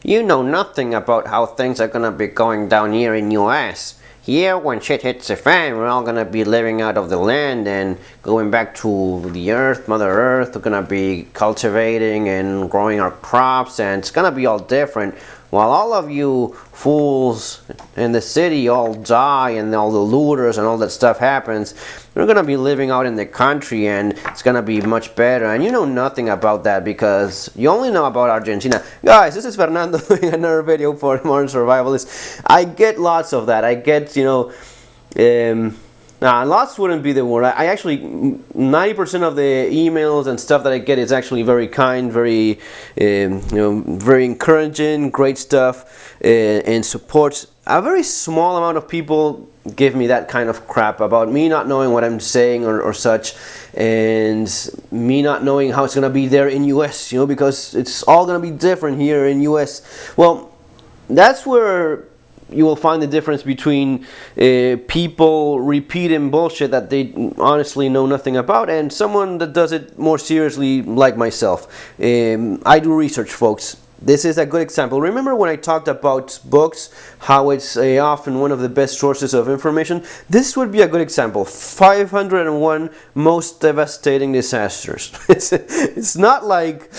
You know nothing about how things are gonna be going down here in US. Here, when shit hits the fan, we're all gonna be living out of the land and going back to the earth, Mother Earth. We're gonna be cultivating and growing our crops, and it's gonna be all different. While all of you fools in the city all die and all the looters and all that stuff happens, we're gonna be living out in the country and it's gonna be much better. And you know nothing about that because you only know about Argentina. Guys, this is Fernando doing another video for Modern Survivalists. I get lots of that. I get, lots wouldn't be the word. I actually, 90% of the emails and stuff that I get is actually very kind, very, very encouraging, great stuff, and supports. A very small amount of people give me that kind of crap about me not knowing what I'm saying or such, and me not knowing how it's gonna be there in US, because it's all gonna be different here in US. Well, that's where you will find the difference between people repeating bullshit that they honestly know nothing about and someone that does it more seriously like myself. I do research, folks. This is a good example. Remember when I talked about books, how it's often one of the best sources of information? This would be a good example. 501 most devastating disasters. It's not like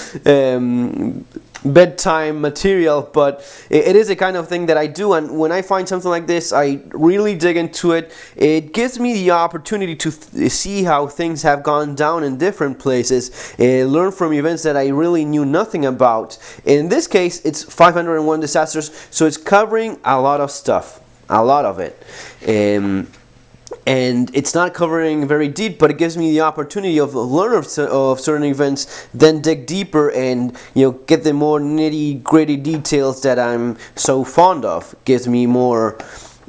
bedtime material, but it is a kind of thing that I do, and when I find something like this, I really dig into it. It gives me the opportunity to see how things have gone down in different places, learn from events that I really knew nothing about. In this case, it's 501 disasters, so it's covering a lot of stuff, a lot of it. And it's not covering very deep, but it gives me the opportunity of learn of certain events, then dig deeper and get the more nitty-gritty details that I'm so fond of. Gives me more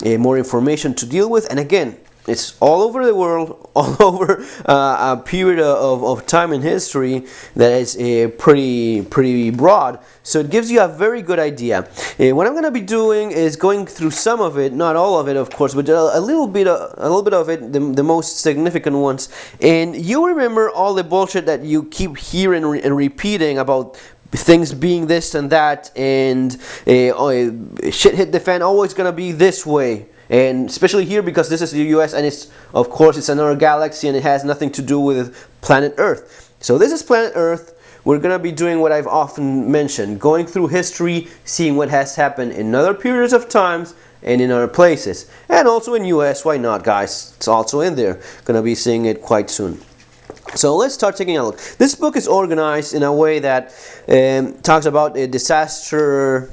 information to deal with, and again, it's all over the world, all over a period of time in history that is pretty broad. So it gives you a very good idea. What I'm going to be doing is going through some of it, not all of it, of course, but a little bit of it, the most significant ones. And you remember all the bullshit that you keep hearing and repeating about things being this and that, and shit hit the fan, always going to be this way. And especially here because this is the US and it's another galaxy and it has nothing to do with planet Earth. So this is planet Earth. We're going to be doing what I've often mentioned, going through history, seeing what has happened in other periods of times and in other places. And also in US, why not, guys? It's also in there. Going to be seeing it quite soon. So let's start taking a look. This book is organized in a way that talks about a disaster,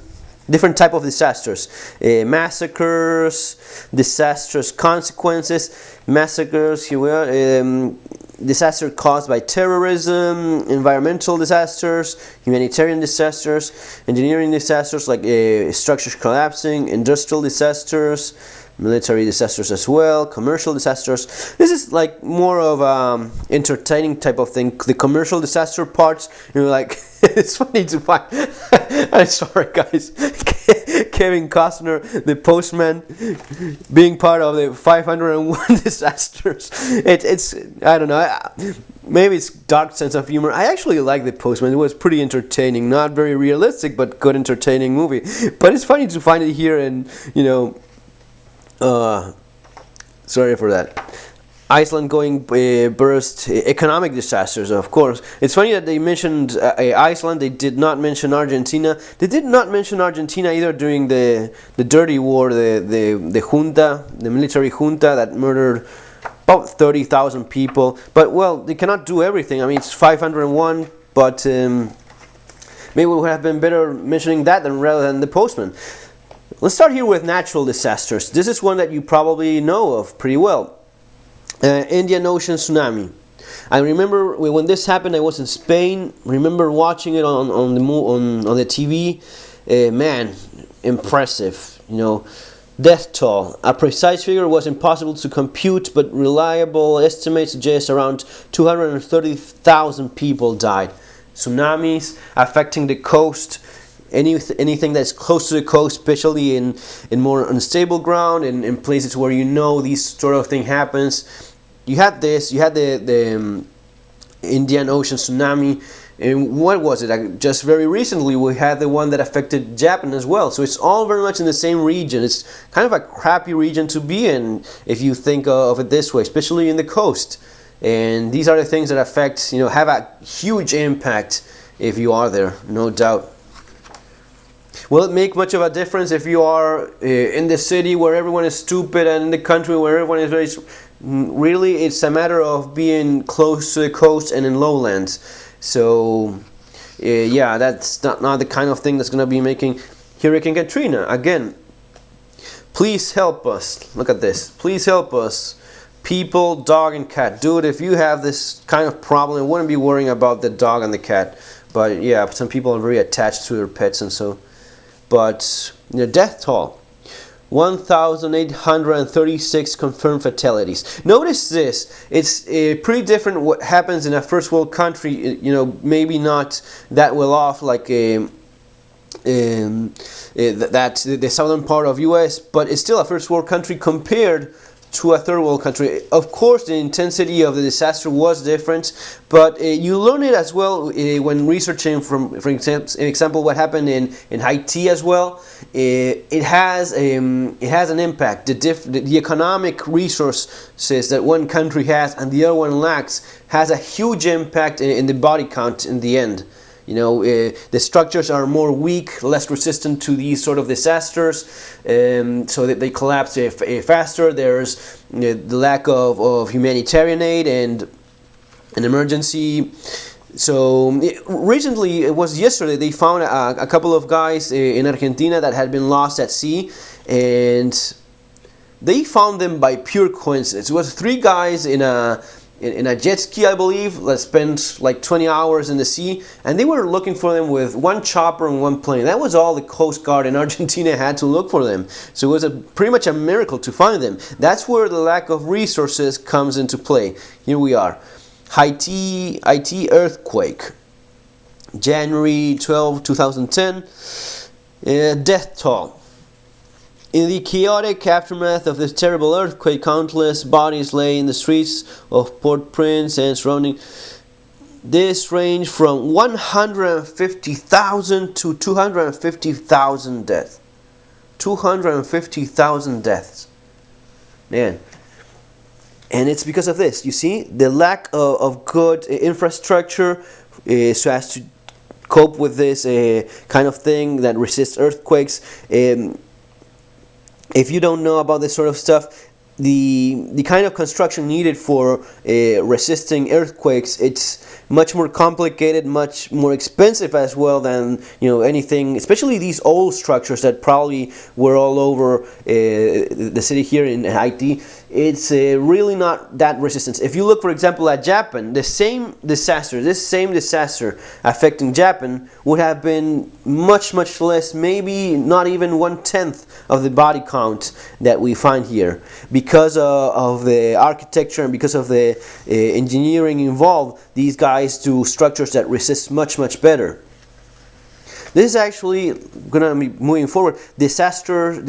different type of disasters, massacres, disastrous consequences, massacres, disaster caused by terrorism, environmental disasters, humanitarian disasters, engineering disasters like structures collapsing, industrial disasters, military disasters as well, commercial disasters. This is like more of entertaining type of thing. The commercial disaster parts, like it's funny to find. I'm sorry, guys. Kevin Costner, the postman, being part of the 501 disasters. It's I don't know. Maybe it's dark sense of humor. I actually like the postman. It was pretty entertaining. Not very realistic, but good entertaining movie. But it's funny to find it here, and sorry for that. Iceland going burst, economic disasters, of course. It's funny that they mentioned Iceland. They did not mention Argentina. They did not mention Argentina either during the dirty war, the junta, the military junta that murdered about 30,000 people. But well, they cannot do everything. I mean, it's 501, but maybe it would have been better mentioning that rather than the postman. Let's start here with natural disasters. This is one that you probably know of pretty well. Indian Ocean tsunami. I remember when this happened, I was in Spain. Remember watching it on the TV. Man, impressive. Death toll. A precise figure was impossible to compute, but reliable estimates suggest around 230,000 people died. Tsunamis affecting the coast. Anything that's close to the coast, especially in more unstable ground and in places where this sort of thing happens. You had the Indian Ocean tsunami And what was it? Just very recently we had the one that affected Japan as well. So it's all very much in the same region. It's kind of a crappy region to be in if you think of it this way, especially in the coast. And these are the things that affect, have a huge impact if you are there, no doubt. Will it make much of a difference if you are in the city where everyone is stupid and in the country where everyone is very... Really, it's a matter of being close to the coast and in lowlands. So, yeah, that's not the kind of thing that's going to be making Hurricane Katrina. Again, please help us. Look at this. Please help us. People, dog, and cat. Dude, if you have this kind of problem, I wouldn't be worrying about the dog and the cat. But, yeah, some people are very attached to their pets and so... But the death toll, 1,836 confirmed fatalities. Notice this, it's pretty different what happens in a first world country, maybe not that well off like the southern part of US, but it's still a first world country compared to a third world country. Of course, the intensity of the disaster was different, but you learn it as well when researching for example, what happened in Haiti as well. It has an impact. The economic resources that one country has and the other one lacks has a huge impact in the body count in the end. The structures are more weak, less resistant to these sort of disasters, so that they collapse faster. There's the lack of humanitarian aid and an emergency. So recently, it was yesterday, they found a couple of guys in Argentina that had been lost at sea, and they found them by pure coincidence. It was 3 guys in a jet ski, I believe, that spent like 20 hours in the sea, and they were looking for them with 1 chopper and 1 plane. That was all the Coast Guard in Argentina had to look for them. So it was pretty much a miracle to find them. That's where the lack of resources comes into play. Here we are. Haiti earthquake, January 12, 2010. Death toll. In the chaotic aftermath of this terrible earthquake, countless bodies lay in the streets of Port-au-Prince and surrounding. This ranged from 150,000 to 250,000 deaths. 250,000 deaths. Man. And it's because of this. You see, the lack of good infrastructure so as to cope with this kind of thing that resists earthquakes. If you don't know about this sort of stuff, the kind of construction needed for resisting earthquakes, it's much more complicated, much more expensive as well than anything, especially these old structures that probably were all over the city here in Haiti. It's really not that resistant. If you look, for example, at Japan, this same disaster affecting Japan would have been much less, maybe not even 1/10 of the body count that we find here, because of the architecture and because of the engineering involved. These guys do structures that resist much better. This is actually going to be moving forward. Disastrous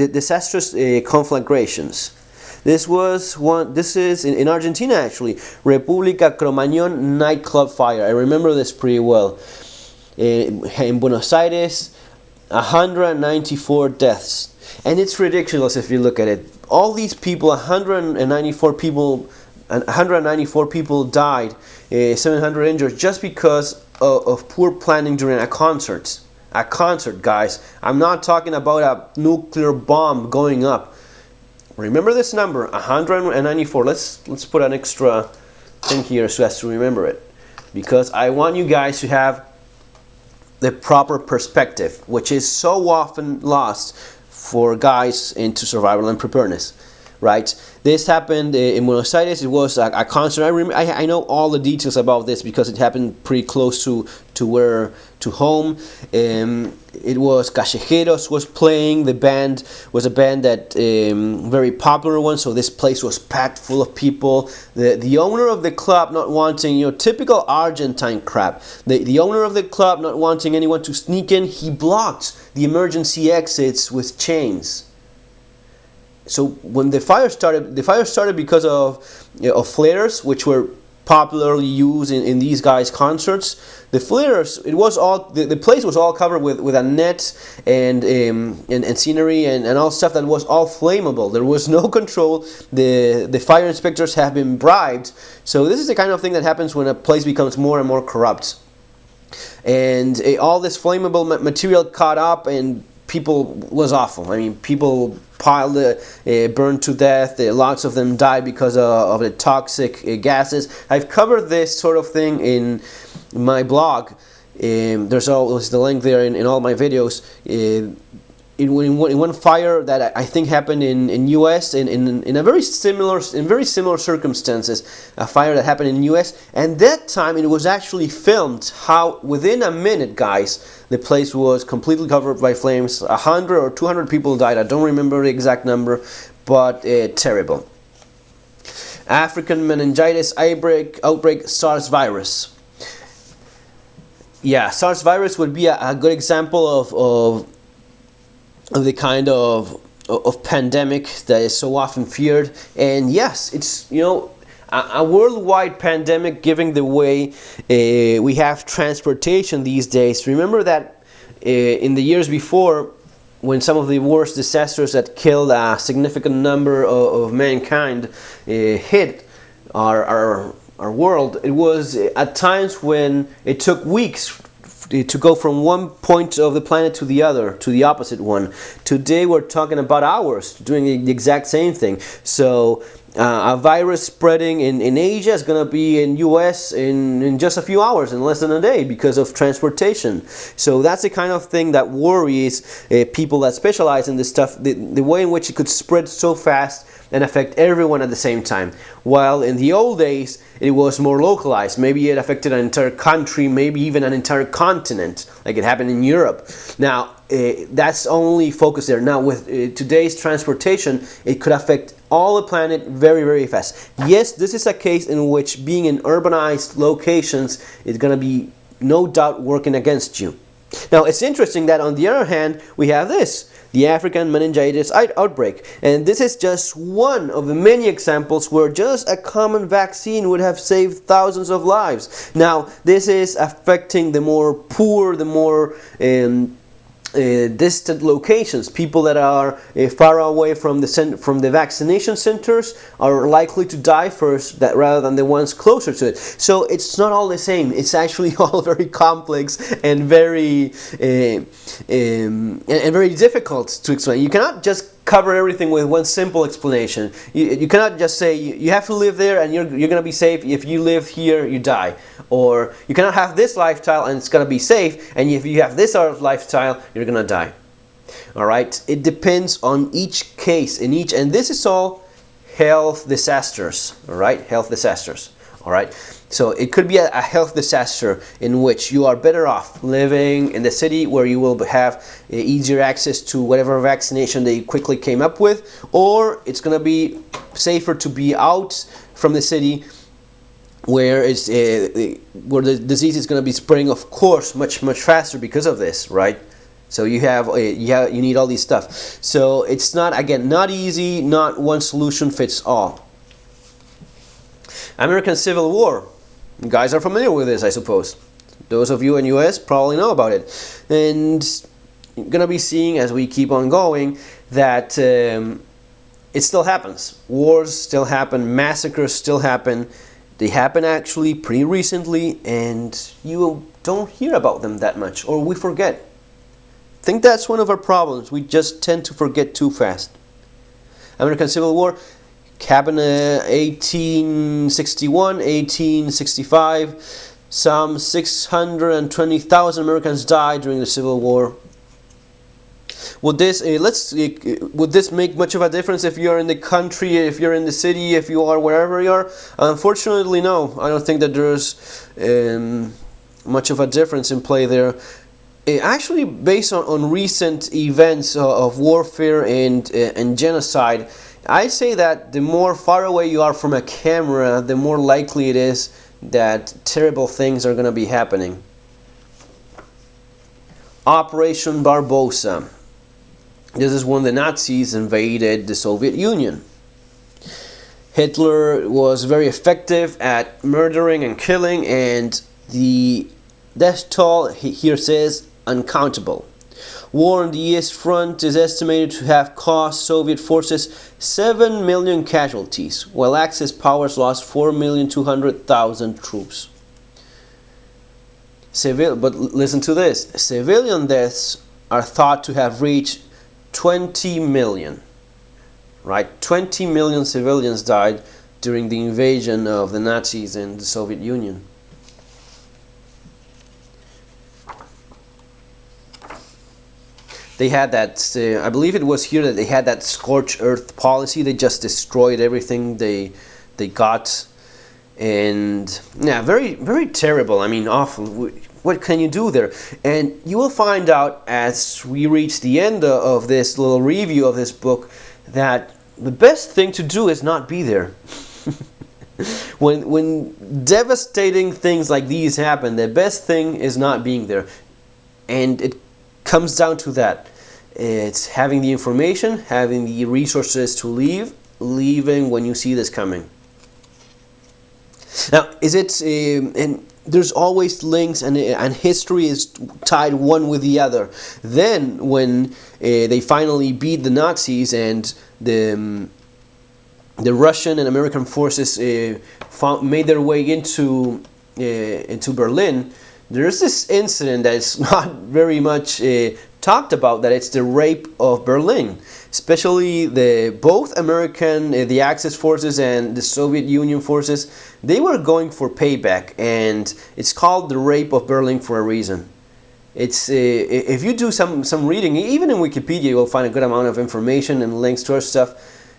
conflagrations. This is in Argentina actually. República Cromañón nightclub fire. I remember this pretty well. In Buenos Aires, 194 deaths. And it's ridiculous if you look at it. All these people, 194 people died, 700 injured, just because of poor planning during a concert. A concert, guys. I'm not talking about a nuclear bomb going up. Remember this number, 194. Let's put an extra thing here so as to remember it, because I want you guys to have the proper perspective, which is so often lost for guys into survival and preparedness. Right? This happened in Buenos Aires. It was a concert. I know all the details about this because it happened pretty close to home. It was Callejeros was playing. The band was a band that very popular one. So this place was packed full of people. The owner of the club not wanting typical Argentine crap. The owner of the club not wanting anyone to sneak in. He blocked the emergency exits with chains. So when the fire started because of flares, which were popularly used in these guys' concerts. The flares, it was all the place was all covered with a net and scenery and all stuff that was all flammable. There was no control. The fire inspectors have been bribed. So this is the kind of thing that happens when a place becomes more and more corrupt. And all this flammable material caught up, and people was awful. I mean, people piled, burned to death. Lots of them died because of the toxic gases. I've covered this sort of thing in my blog. There's always the link there in all my videos. In one fire that I think happened in U.S. in very similar circumstances, a fire that happened in U.S. and that time it was actually filmed how within a minute, guys, the place was completely covered by flames. 100 or 200 people died. I don't remember the exact number, but terrible. African meningitis outbreak SARS virus. Yeah, SARS virus would be a good example of the kind of pandemic that is so often feared. And yes, it's, you know, a worldwide pandemic, given the way we have transportation these days. Remember that in the years before, when some of the worst disasters that killed a significant number of mankind hit our world, it was at times when it took weeks to go from one point of the planet to the other, to the opposite one. Today we're talking about hours doing the exact same thing. So a virus spreading in Asia is going to be in US in just a few hours, in less than a day, because of transportation. So that's the kind of thing that worries people that specialize in this stuff, the way in which it could spread so fast and affect everyone at the same time. While in the old days it was more localized. Maybe it affected an entire country, maybe even an entire continent, like it happened in Europe. Now that's only focused there. Now with today's transportation, it could affect all the planet very, very fast. Yes, this is a case in which being in urbanized locations is going to be no doubt working against you. Now it's interesting that on the other hand we have this, the African meningitis outbreak, and this is just one of the many examples where just a common vaccine would have saved thousands of lives. Now this is affecting the more poor, the more distant locations. People that are far away from the vaccination centers are likely to die first, rather than the ones closer to it. So it's not all the same. It's actually all very complex and very very difficult to explain. You cannot just cover everything with one simple explanation. You cannot just say you have to live there and you're going to be safe. If you live here, you die. Or you cannot have this lifestyle and it's going to be safe, and if you have this other lifestyle, you're going to die. All right? It depends on each case, and this is all health disasters. All right? Health disasters. All right? So it could be a health disaster in which you are better off living in the city, where you will have easier access to whatever vaccination they quickly came up with, or it's going to be safer to be out from the city, where the disease is going to be spreading, of course, much faster because of this, right? So you need all these stuff. So it's not, again, not easy. Not one solution fits all. American Civil War. You guys are familiar with this, I suppose. Those of you in US probably know about it. And you're going to be seeing, as we keep on going, that it still happens. Wars still happen. Massacres still happen. They happen actually pretty recently, and you don't hear about them that much, or we forget. I think that's one of our problems. We just tend to forget too fast. American Civil War happened 1861, 1865. Some 620,000 Americans died during the Civil War. Would this make much of a difference if you're in the country, if you're in the city, if you are wherever you are? Unfortunately, no. I don't think that there's much of a difference in play there. Actually, based on recent events of warfare and genocide, I say that the more far away you are from a camera, the more likely it is that terrible things are going to be happening. Operation Barbarossa. This is when the Nazis invaded the Soviet Union. Hitler was very effective at murdering and killing, and the death toll here says uncountable. War on the East Front is estimated to have cost Soviet forces 7 million casualties, while Axis powers lost 4,200,000 troops. But listen to this. Civilian deaths are thought to have reached 20 million. Right? 20 million civilians died during the invasion of the Nazis in the Soviet Union. They had that, I believe it was here that they had that scorched earth policy. They just destroyed everything they got. And yeah, very, very terrible. I mean, awful. What can you do there? And you will find out as we reach the end of this little review of this book that the best thing to do is not be there. When devastating things like these happen, the best thing is not being there. And it comes down to that. It's having the information, having the resources to leaving when you see this coming. Now, and there's always links, and history is tied one with the other. Then, when they finally beat the Nazis and the Russian and American forces made their way into Berlin, there's this incident that is not very much talked about, that it's the rape of Berlin. Especially both American, the Axis forces and the Soviet Union forces, they were going for payback, and it's called the rape of Berlin for a reason. It's if you do some reading, even in Wikipedia, you will find a good amount of information and links to our stuff.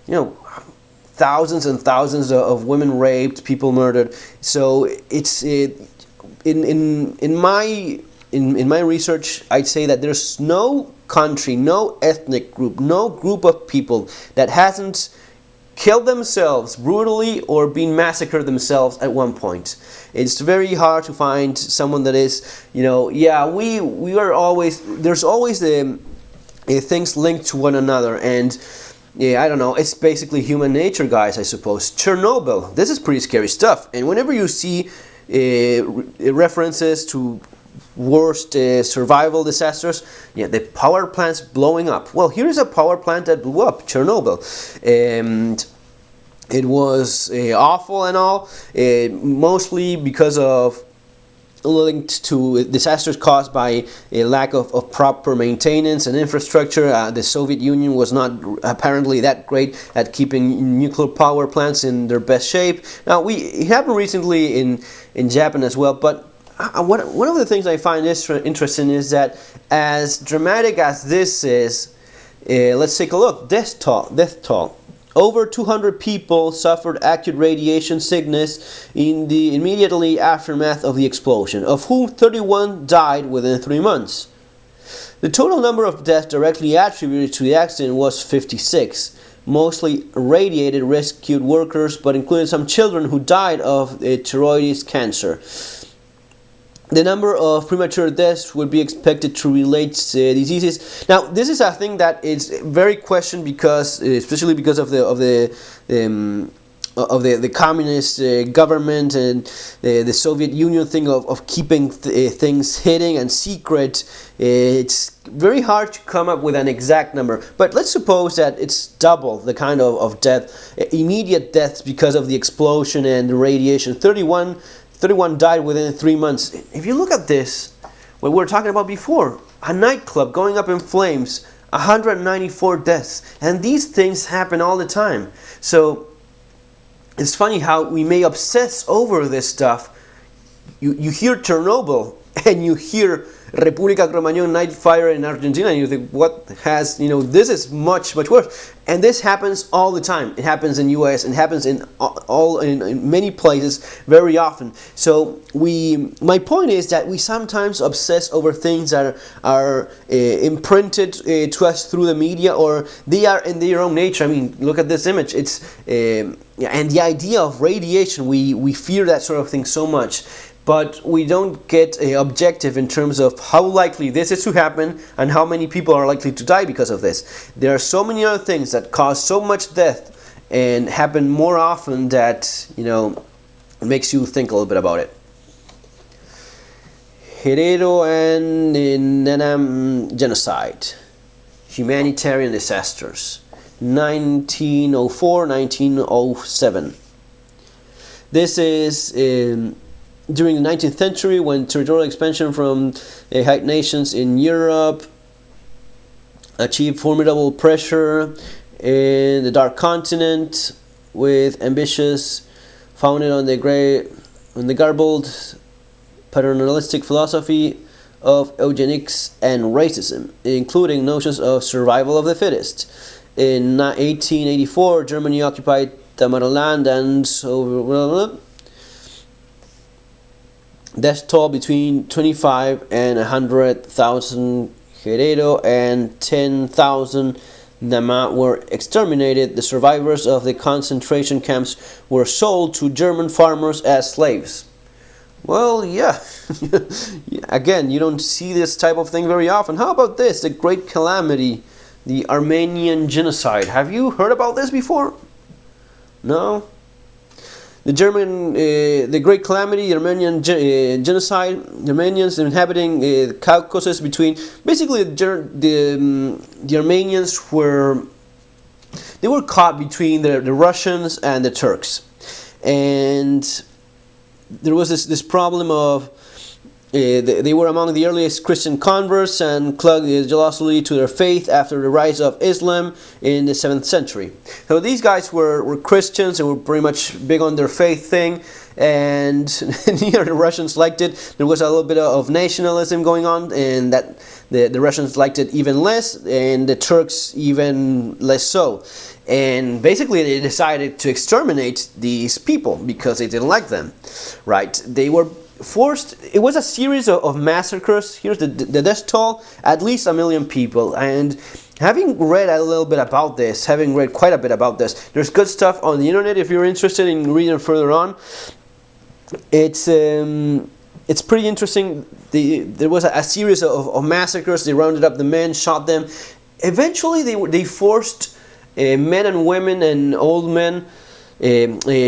You know, thousands and thousands of women raped, people murdered. So it's in my research, I'd say that there's no country, no ethnic group, no group of people that hasn't killed themselves brutally or been massacred themselves at one point. It's very hard to find someone that is, yeah, we are always, there's always things linked to one another, and yeah, I don't know, it's basically human nature, guys, I suppose. Chernobyl, this is pretty scary stuff, and whenever you see references to worst survival disasters, yeah, the power plants blowing up. Well, here is a power plant that blew up, Chernobyl, and it was awful and all, mostly because of linked to disasters caused by a lack of proper maintenance and infrastructure. The Soviet Union was not apparently that great at keeping nuclear power plants in their best shape. Now, it happened recently in Japan as well, but one of the things I find interesting is that as dramatic as this is, let's take a look. Death toll. Over 200 people suffered acute radiation sickness in the immediately aftermath of the explosion, of whom 31 died within 3 months. The total number of deaths directly attributed to the accident was 56, mostly radiated rescued workers, but included some children who died of thyroid cancer. The number of premature deaths would be expected to relate diseases. Now, this is a thing that is very questioned because, especially because of the communist government and the Soviet Union thing of keeping things hidden and secret. It's very hard to come up with an exact number, but let's suppose that it's double the kind of death, immediate deaths because of the explosion and the radiation. 31 died within 3 months. If you look at this, what we were talking about before, a nightclub going up in flames, 194 deaths, and these things happen all the time. So it's funny how we may obsess over this stuff. You hear Chernobyl and you hear República Cromañón night fire in Argentina, and you think, what has, this is much, much worse. And this happens all the time. It happens in US, and happens in many places very often. So my point is that we sometimes obsess over things that are imprinted to us through the media, or they are in their own nature. I mean, look at this image. It's and the idea of radiation, we fear that sort of thing so much. But we don't get objective in terms of how likely this is to happen and how many people are likely to die because of this. There are so many other things that cause so much death and happen more often that, you know, it makes you think a little bit about it. Herero and Nenam genocide, humanitarian disasters, 1904-1907. This is during the 19th century, when territorial expansion from white nations in Europe achieved formidable pressure in the Dark Continent, with ambitions founded on the garbled paternalistic philosophy of eugenics and racism, including notions of survival of the fittest. In 1884, Germany occupied Tamarland and death toll between 25 and 100,000 Herero and 10,000 Nama were exterminated. The survivors of the concentration camps were sold to German farmers as slaves. Well, yeah. Again, you don't see this type of thing very often. How about this? The Great Calamity, the Armenian genocide. Have you heard about this before? No? The Great Calamity, the Armenian genocide. The Armenians inhabiting the Caucasus, between basically the Armenians were caught between the Russians and the Turks, and there was this problem of they were among the earliest Christian converts and clung jealously to their faith after the rise of Islam in the 7th century. So these guys were Christians and were pretty much big on their faith thing, and the Russians liked it. There was a little bit of nationalism going on, and that the Russians liked it even less, and the Turks even less so. And basically they decided to exterminate these people because they didn't like them, right? They were forced. It was a series of massacres. Here's the death toll, at least 1 million people. And having read a little bit about this, having read quite a bit about this, there's good stuff on the internet if you're interested in reading further on. It's pretty interesting. There was a series of massacres. They rounded up the men, shot them. Eventually they forced men and women and old men,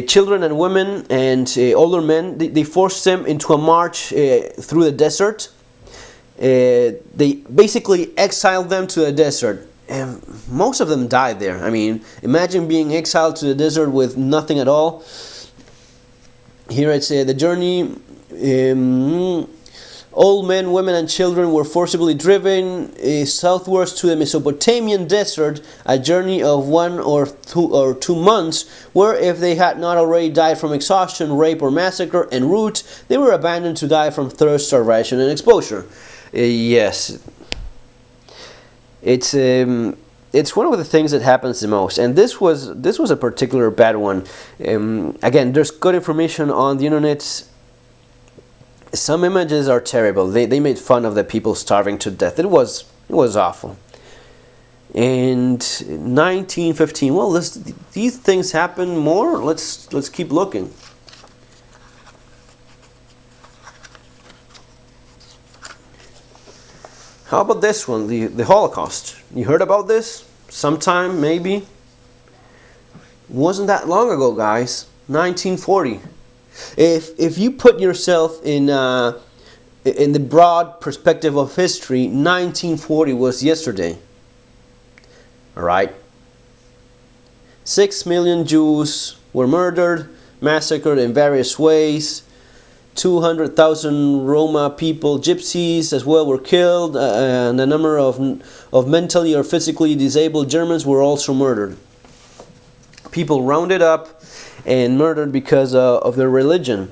children and women and older men, they forced them into a march through the desert. They basically exiled them to the desert, and most of them died there. I mean, imagine being exiled to the desert with nothing at all. Here it's the journey. Old men, women, and children were forcibly driven southwards to the Mesopotamian desert, a journey of 1 or 2 months, where if they had not already died from exhaustion, rape, or massacre en route, they were abandoned to die from thirst, starvation, and exposure. Yes, it's one of the things that happens the most, and this was a particular bad one. Again, there's good information on the internet. Some images are terrible. They made fun of the people starving to death. It was awful. And 1915. Well, these things happen more. Let's keep looking. How about this one? The Holocaust. You heard about this? Sometime maybe. Wasn't that long ago, guys. 1940. If you put yourself in the broad perspective of history, 1940 was yesterday. All right. 6 million Jews were murdered, massacred in various ways. 200,000 Roma people, gypsies as well, were killed, and a number of mentally or physically disabled Germans were also murdered. People rounded up and murdered because of their religion.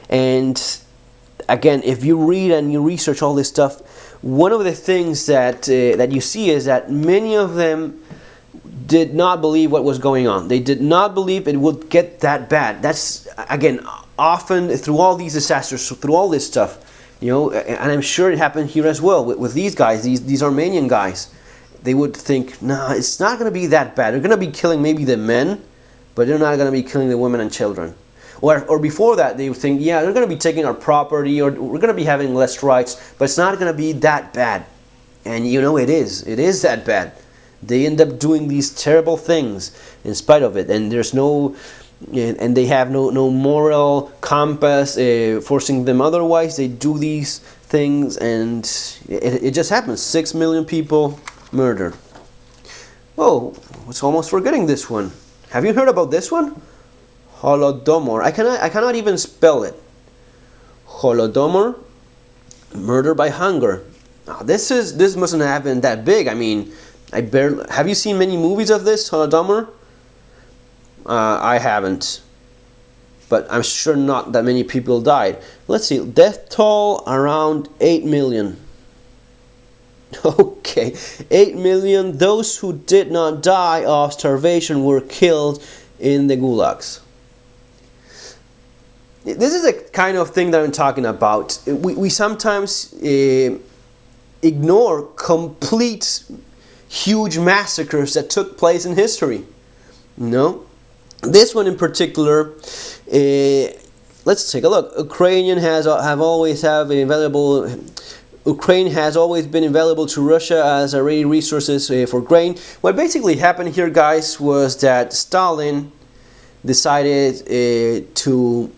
And again, if you read and you research all this stuff, one of the things that you see is that many of them did not believe what was going on. They did not believe it would get that bad. That's, again, often through all these disasters, through all this stuff, you know, and I'm sure it happened here as well with these guys, these Armenian guys. They would think, nah, it's not going to be that bad. They're going to be killing maybe the men, but they're not going to be killing the women and children. Or before that, they would think, yeah, they're going to be taking our property, or we're going to be having less rights, but it's not going to be that bad. And you know it is. It is that bad. They end up doing these terrible things in spite of it, and there's no, and they have no moral compass forcing them otherwise. They do these things, and it just happens. 6 million people murdered. Oh, I was almost forgetting this one. Have you heard about this one? Holodomor. I cannot even spell it. Holodomor, murder by hunger. Now, this mustn't have been that big. I mean, have you seen many movies of this, Holodomor? I haven't, but I'm sure not that many people died. Let's see, death toll around 8 million. Okay, 8 million. Those who did not die of starvation were killed in the gulags. This is a kind of thing that I'm talking about. We sometimes ignore complete huge massacres that took place in history. You know, this one in particular. Let's take a look. Ukraine has always been invaluable to Russia as a ready resources for grain. What basically happened here, guys, was that Stalin decided to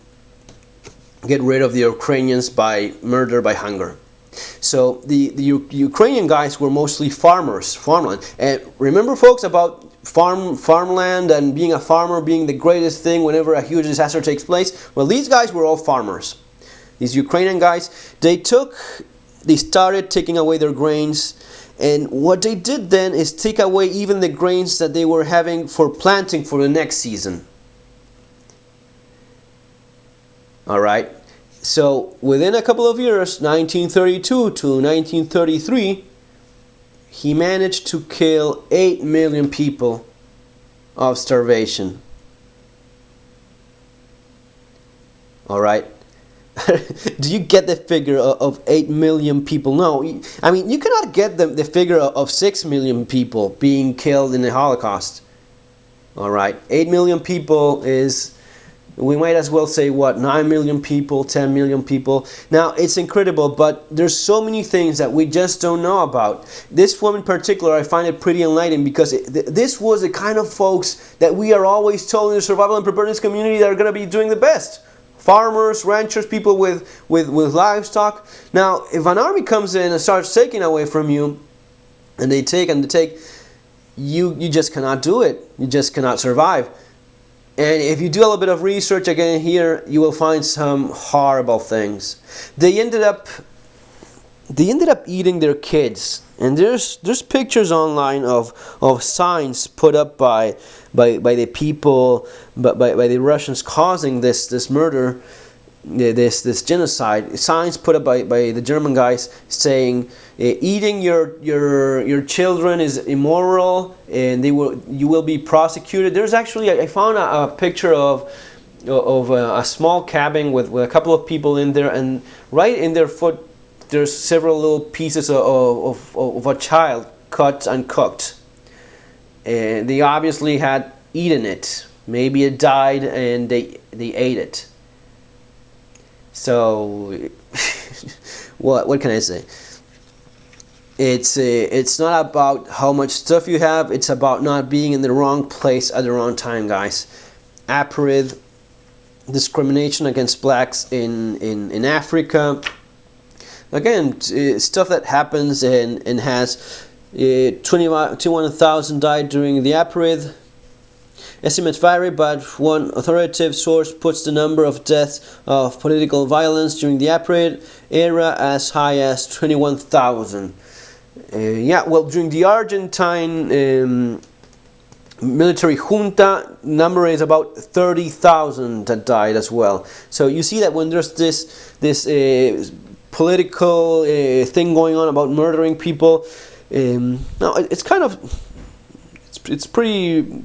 get rid of the Ukrainians by murder by hunger. So the Ukrainian guys were mostly farmland. And remember, folks, about farmland and being a farmer being the greatest thing whenever a huge disaster takes place? Well, these guys were all farmers. These Ukrainian guys, they started taking away their grains, and what they did then is take away even the grains that they were having for planting for the next season. Alright, so within a couple of years, 1932 to 1933, he managed to kill 8 million people of starvation. Alright, do you get the figure of 8 million people? No, I mean, you cannot get the figure of 6 million people being killed in the Holocaust. Alright, 8 million people is, we might as well say, what, 9 million people, 10 million people. Now, it's incredible, but there's so many things that we just don't know about. This one in particular, I find it pretty enlightening, because this was the kind of folks that we are always told in the survival and preparedness community that are going to be doing the best. Farmers, ranchers, people with livestock. Now, if an army comes in and starts taking away from you, and they take, you just cannot do it. You just cannot survive. And if you do a little bit of research again here, you will find some horrible things. They ended up eating their kids, and there's pictures online of signs put up by the people, by the Russians causing this murder, this genocide. Signs put up by the German guys saying eating your children is immoral, and you will be prosecuted. There's actually, I found a picture of a small cabin with a couple of people in there, and right in their foot there's several little pieces of a child cut and cooked, and they obviously had eaten it. Maybe it died and they ate it. So what can I say? It's not about how much stuff you have. It's about not being in the wrong place at the wrong time, guys. Apartheid, discrimination against blacks in Africa. Again, stuff that happens and has 21,000 died during the apartheid. Estimates vary, but one authoritative source puts the number of deaths of political violence during the apartheid era as high as 21,000. Yeah, well, during the Argentine military junta, number is about 30,000 that died as well. So you see that when there's this political thing going on about murdering people, now it's kind of it's pretty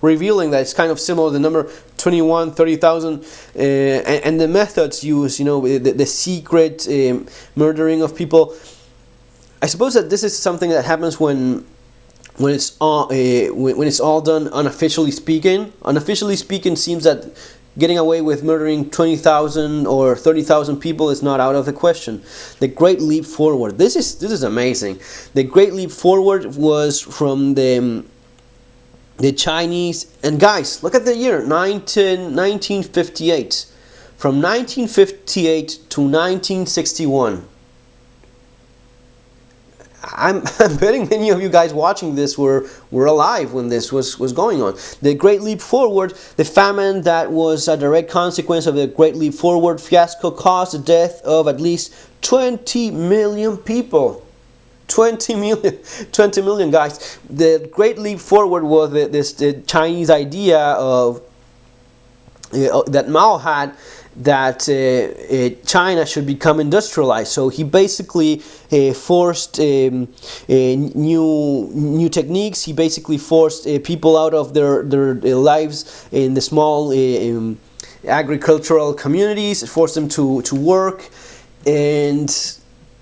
revealing that it's kind of similar to the number 21, 30,000, and the methods used, you know, the secret murdering of people. I suppose that this is something that happens when it's all done unofficially speaking. Unofficially speaking, seems that getting away with murdering 20,000 or 30,000 people is not out of the question. The Great Leap Forward. This is amazing. The Great Leap Forward was from the Chinese, and guys, look at the year 1958. From 1958 to 1961. I'm betting many of you guys watching this were alive when this was going on. The Great Leap Forward, the famine that was a direct consequence of the Great Leap Forward fiasco, caused the death of at least 20 million people. 20 million guys. The Great Leap Forward was the Chinese idea of that Mao had, that China should become industrialized. So he basically forced new techniques. He basically forced people out of their lives in the small agricultural communities, forced them to work, and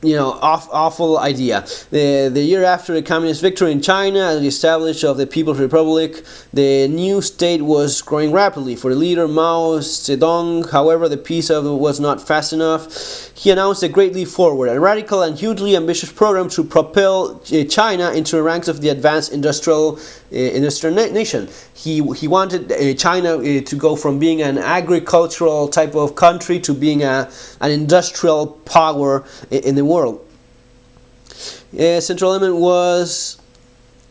awful idea. The year after the communist victory in China and the establishment of the People's Republic, the new state was growing rapidly. For the leader Mao Zedong, however, the peace was not fast enough. He announced the Great Leap Forward, a radical and hugely ambitious program to propel China into the ranks of the advanced industrial nation. He wanted China to go from being an agricultural type of country to being an industrial power in the world. Central element was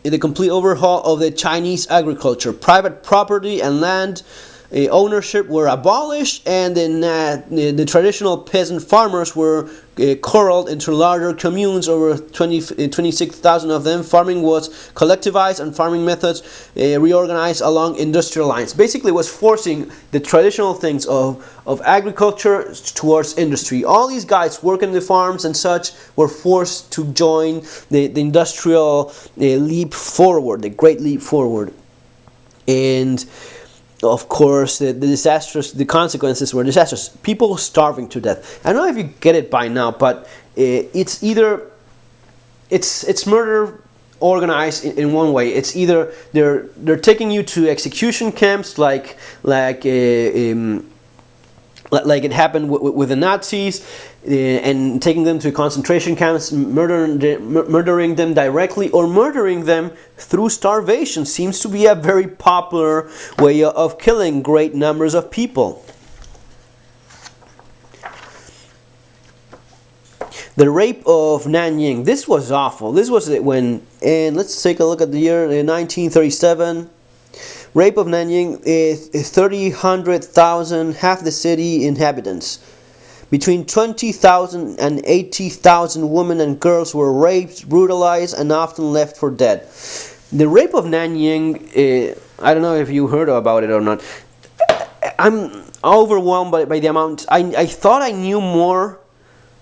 the complete overhaul of the Chinese agriculture. Private property and land ownership were abolished, and then the traditional peasant farmers were corralled into larger communes, over 26,000 of them. Farming was collectivized and farming methods reorganized along industrial lines. Basically, it was forcing the traditional things of agriculture towards industry. All these guys working the farms and such were forced to join the industrial leap forward, the Great Leap Forward. And of course, the consequences were disastrous. People starving to death. I don't know if you get it by now, but it's murder organized in one way. It's either they're taking you to execution camps, like it happened with the Nazis, and taking them to concentration camps, murdering them directly, or murdering them through starvation. Seems to be a very popular way of killing great numbers of people. The rape of Nanjing. This was awful. This was when, and let's take a look at the year 1937. Rape of Nanjing is 300,000, half the city inhabitants. Between 20,000 and 80,000 women and girls were raped, brutalized, and often left for dead. The rape of Nanjing, I don't know if you heard about it or not. I'm overwhelmed by the amount. I thought I knew more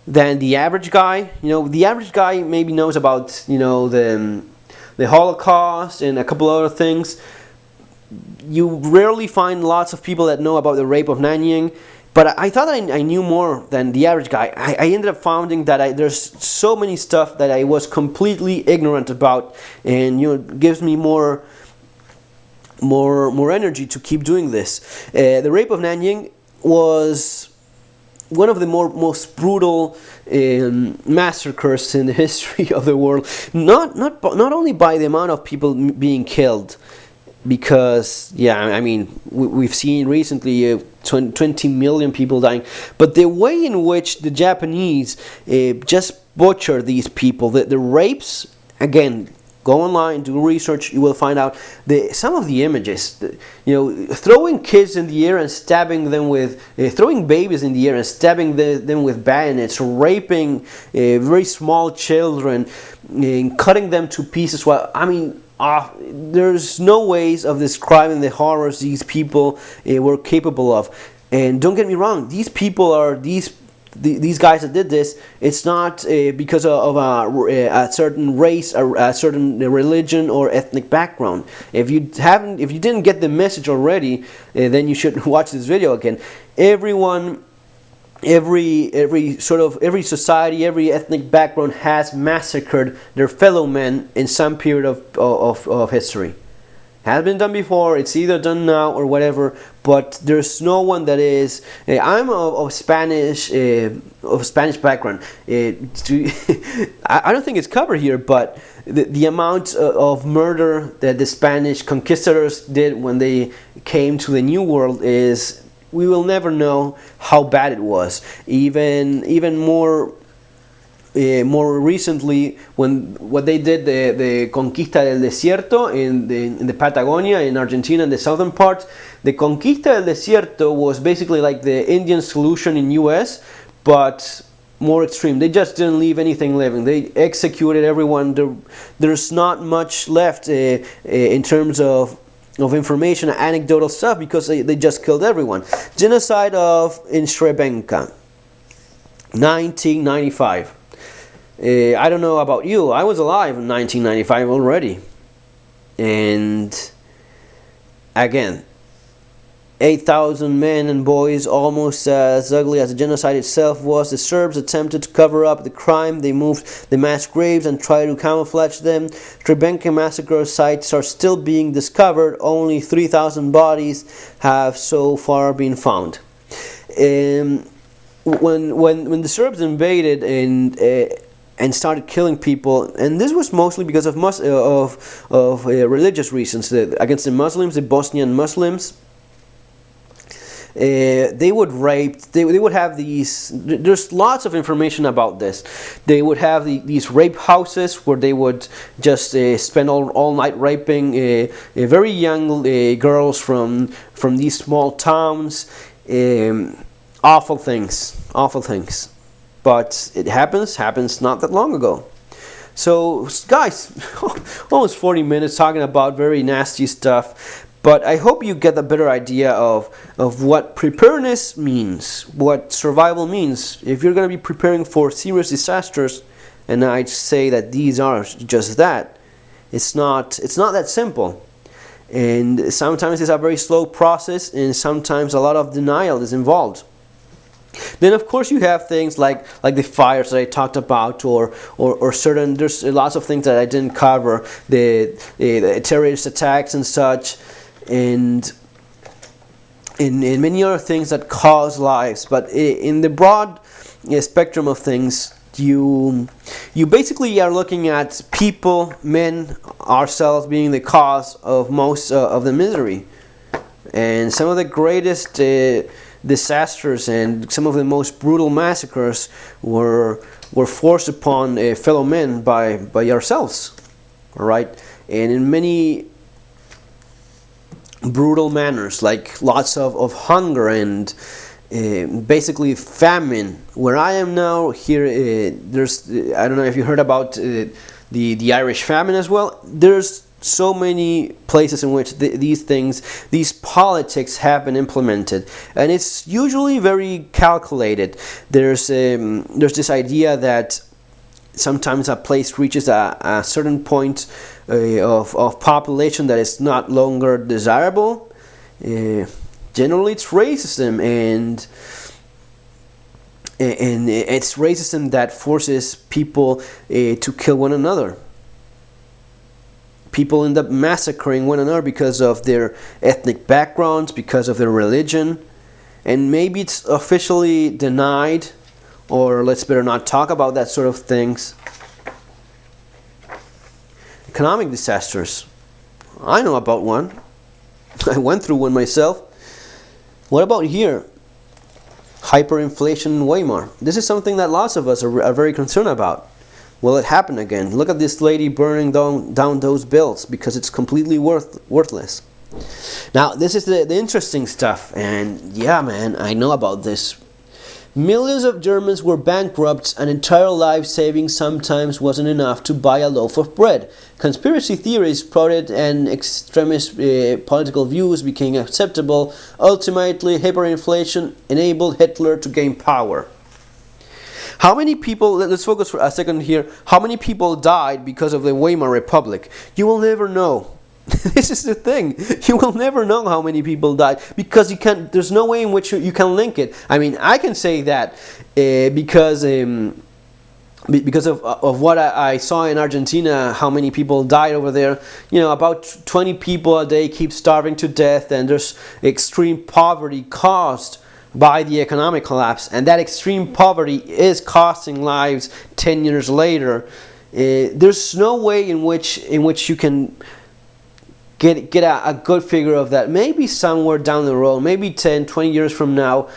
than the average guy. The average guy maybe knows about the Holocaust and a couple other things. You rarely find lots of people that know about the rape of Nanjing, but I thought I knew more than the average guy. I ended up finding that there's so many stuff that I was completely ignorant about, and it gives me more energy to keep doing this. The rape of Nanjing was one of the most brutal massacres in the history of the world. Not only by the amount of people being killed, because we've seen recently 20 million people dying, but the way in which the Japanese just butcher these people, the rapes, again, go online, do research, you will find out some of the images. Throwing kids in the air and stabbing them with, throwing babies in the air and stabbing them with bayonets, raping very small children, cutting them to pieces. There's no ways of describing the horrors these people were capable of. And don't get me wrong, these people are these guys that did this. It's not because of a certain race, a certain religion or ethnic background. If you didn't get the message already, then you should watch this video again. Everyone, every society, every ethnic background has massacred their fellow men in some period of history. Has been done before. It's either done now or whatever. But there's no one that is. I'm of Spanish background. I don't think it's covered here, but the amount of murder that the Spanish conquistadors did when they came to the New World is, we will never know how bad it was. Even more recently, when what they did, the Conquista del Desierto in the Patagonia in Argentina, in the southern part, the Conquista del Desierto was basically like the Indian solution in US, but more extreme. They just didn't leave anything living. They executed everyone. There's not much left in terms of information, anecdotal stuff, because they just killed everyone. Genocide in Srebrenica, 1995. I don't know about you. I was alive in 1995 already. And again, 8,000 men and boys, almost as ugly as the genocide itself was. The Serbs attempted to cover up the crime. They moved the mass graves and tried to camouflage them. Srebrenica massacre sites are still being discovered. Only 3,000 bodies have so far been found. When the Serbs invaded and started killing people, and this was mostly because of religious reasons, against the Muslims, the Bosnian Muslims. They would rape. They would have these. There's lots of information about this. They would have these rape houses where they would just spend all night raping very young girls from these small towns. Awful things. But it happens not that long ago. So, guys, almost 40 minutes talking about very nasty stuff. But I hope you get a better idea of what preparedness means, what survival means. If you're going to be preparing for serious disasters, and I'd say that these are just that, it's not that simple. And sometimes it's a very slow process, and sometimes a lot of denial is involved. Then of course you have things like the fires that I talked about, or certain, there's lots of things that I didn't cover, the terrorist attacks and such, and many other things that cause lives. But in the broad spectrum of things, you basically are looking at people, men, ourselves being the cause of most of the misery, and some of the greatest disasters and some of the most brutal massacres were forced upon fellow men by ourselves, all right? And in many brutal manners, like lots of hunger and basically famine. Where I am now, here, there's I don't know if you heard about the Irish famine as well. There's so many places in which these politics have been implemented, and it's usually very calculated. There's this idea that sometimes a place reaches a certain point of population that is not longer desirable. Generally, it's racism, and it's racism that forces people to kill one another. People end up massacring one another because of their ethnic backgrounds, because of their religion, and maybe it's officially denied, or let's better not talk about that sort of things. Economic disasters. I know about one. I went through one myself. What about here? Hyperinflation in Weimar. This is something that lots of us are very concerned about. Will it happen again? Look at this lady burning down those bills because it's completely worthless. Now, this is the interesting stuff, and yeah, man, I know about this. Millions of Germans were bankrupt, and entire life savings sometimes wasn't enough to buy a loaf of bread. Conspiracy theories sprouted, and extremist political views became acceptable. Ultimately, hyperinflation enabled Hitler to gain power. How many people, let's focus for a second here, how many people died because of the Weimar Republic? You will never know. This is the thing. You will never know how many people died because you can't, there's no way in which you can link it. I mean, I can say that because because of what I saw in Argentina, how many people died over there. You know, about 20 people a day keep starving to death, and there's extreme poverty caused by the economic collapse, and that extreme poverty is costing lives 10 years later. There's no way in which you can get a good figure of that. Maybe somewhere down the road, maybe 10, 20 years from now,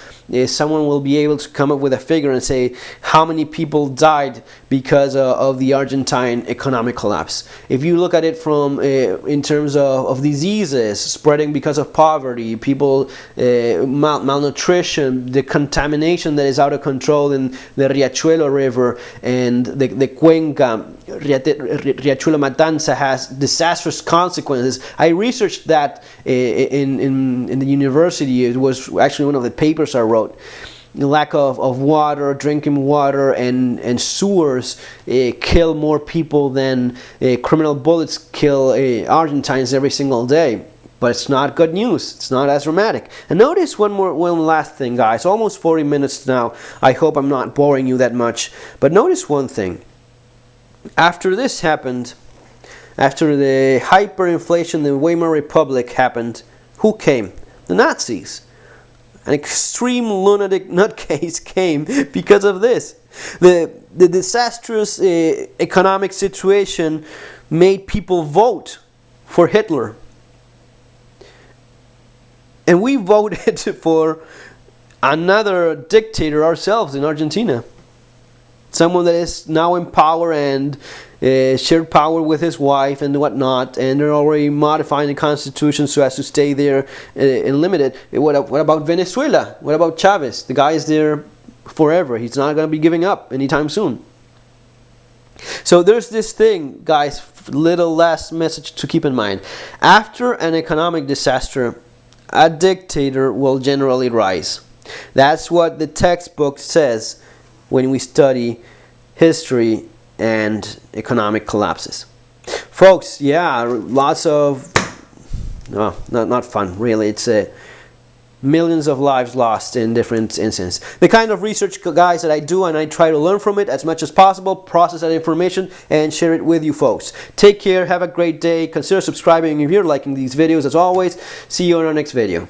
someone will be able to come up with a figure and say how many people died because of the Argentine economic collapse. If you look at it from in terms of diseases spreading because of poverty, people malnutrition, the contamination that is out of control in the Riachuelo River and the Cuenca, Riachuelo Matanza has disastrous consequences. I researched that in the university. It was actually one of the papers I wrote. The lack of water, drinking water, and sewers kill more people than criminal bullets kill Argentines every single day. But it's not good news. It's not as dramatic. And notice one last thing, guys. Almost 40 minutes now. I hope I'm not boring you that much. But notice one thing. After this happened, after the hyperinflation, the Weimar Republic happened, who came? The Nazis. An extreme lunatic nutcase came because of this. The disastrous economic situation made people vote for Hitler. And we voted for another dictator ourselves in Argentina. Someone that is now in power and shared power with his wife and whatnot, and they're already modifying the constitution so as to stay there and limited. What about Venezuela? What about Chavez? The guy is there forever. He's not going to be giving up anytime soon. So there's this thing, guys, little last message to keep in mind. After an economic disaster, a dictator will generally rise. That's what the textbook says when we study history and economic collapses. Folks, yeah, lots of, no, not fun, really. It's millions of lives lost in different instances. The kind of research, guys, that I do, and I try to learn from it as much as possible, process that information, and share it with you folks. Take care, have a great day, consider subscribing if you're liking these videos. As always, see you in our next video.